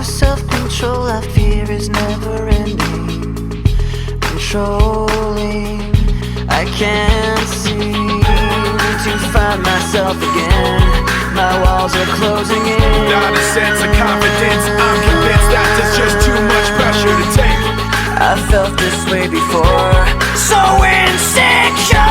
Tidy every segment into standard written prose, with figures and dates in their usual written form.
of self-control I fear is never ending, controlling. I can't seem to find myself again. My walls are closing in. Not a sense of confidence. I'm convinced that there's just too much pressure to take. I felt this way before, so insecure.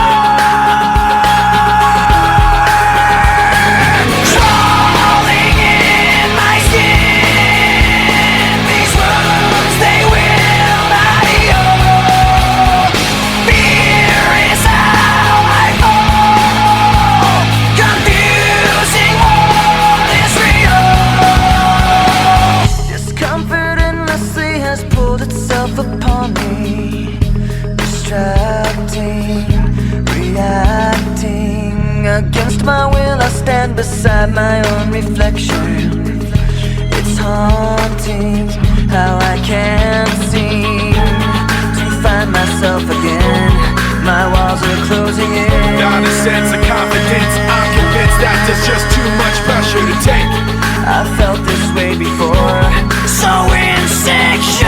Upon me, distracting, reacting. Against my will I stand beside my own reflection. It's haunting how I can't seem to find myself again. My walls are closing in. Not a sense of confidence. I'm convinced that there's just too much pressure to take. I felt this way before, so insecure.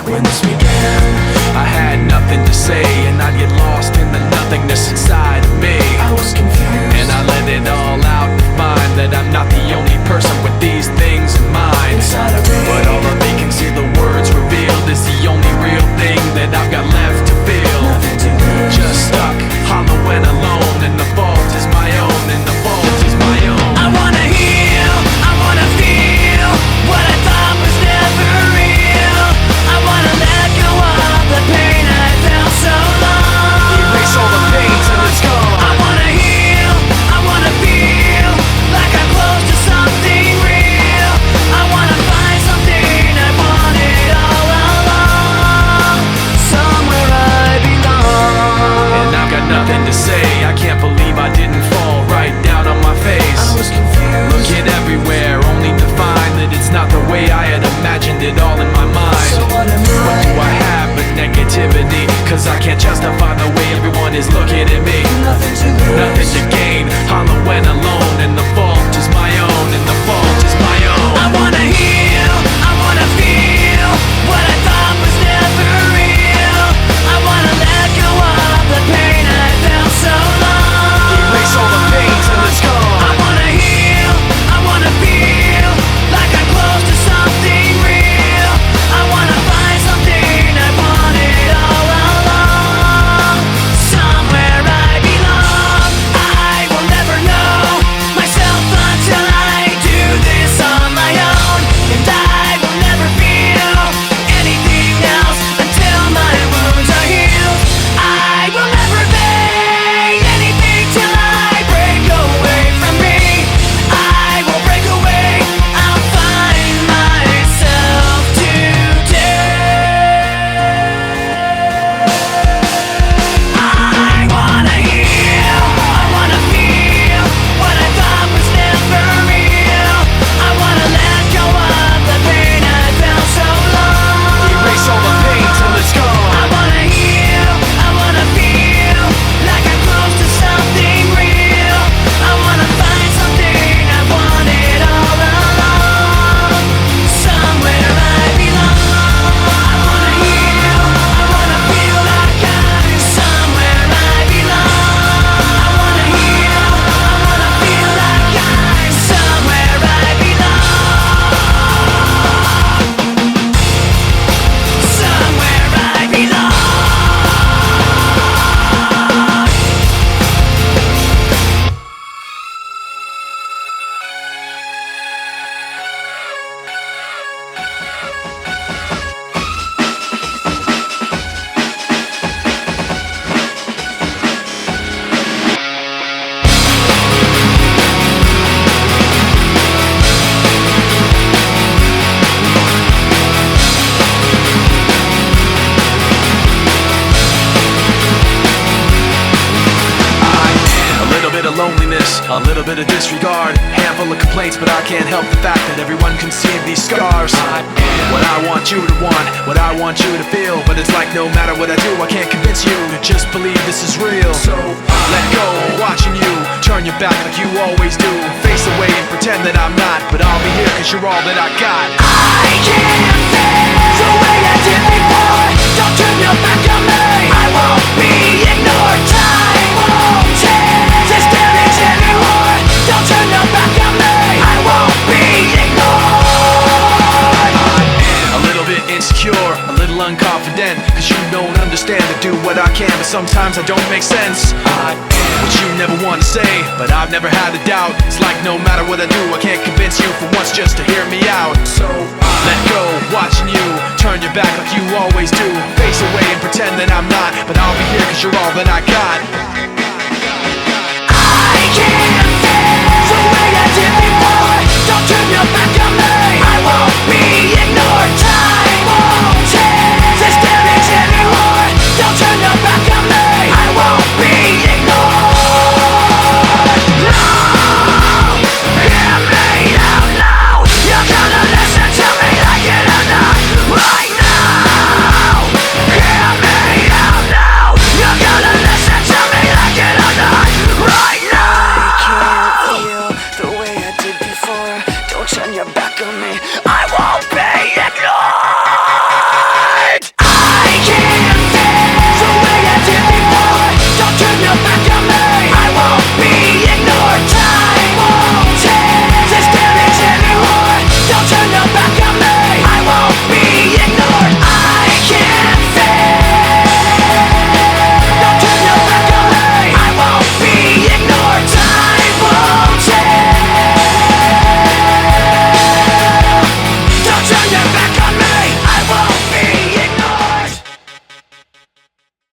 When this began, I had nothing to say, and I'd get lost in the nothingness inside of me. I was confused, and I let it all out to find that I'm not the only person with these things in mind. But all of me can see the words revealed is the only real thing that I've got left to feel. Just stuck, hollow and alone, and the fault is my own, and the fault is my own. I wanna heal, I wanna feel what I thought was never real. I wanna let go of the pain I felt so long. Erase all the pain till it's bit of disregard, handful of complaints, but I can't help the fact that everyone can see these scars. What I want you to want, what I want you to feel, but it's like no matter what I do, I can't convince you to just believe this is real. So let go, watching you turn your back like you always do, face away and pretend that I'm not, but I'll be here cause you're all that I got. I can't feel the way I did before. Don't turn your back on me, I won't be ignored. Time won't change this damage anymore. Don't turn your back on me, I won't be ignored. A little bit insecure, a little unconfident, cause you don't understand to do what I can, but sometimes I don't make sense. What you never want to say, but I've never had a doubt. It's like no matter what I do, I can't convince you for once just to hear me out. So let go, watching you turn your back like you always do, face away and pretend that I'm not, but I'll be here cause you're all that I got.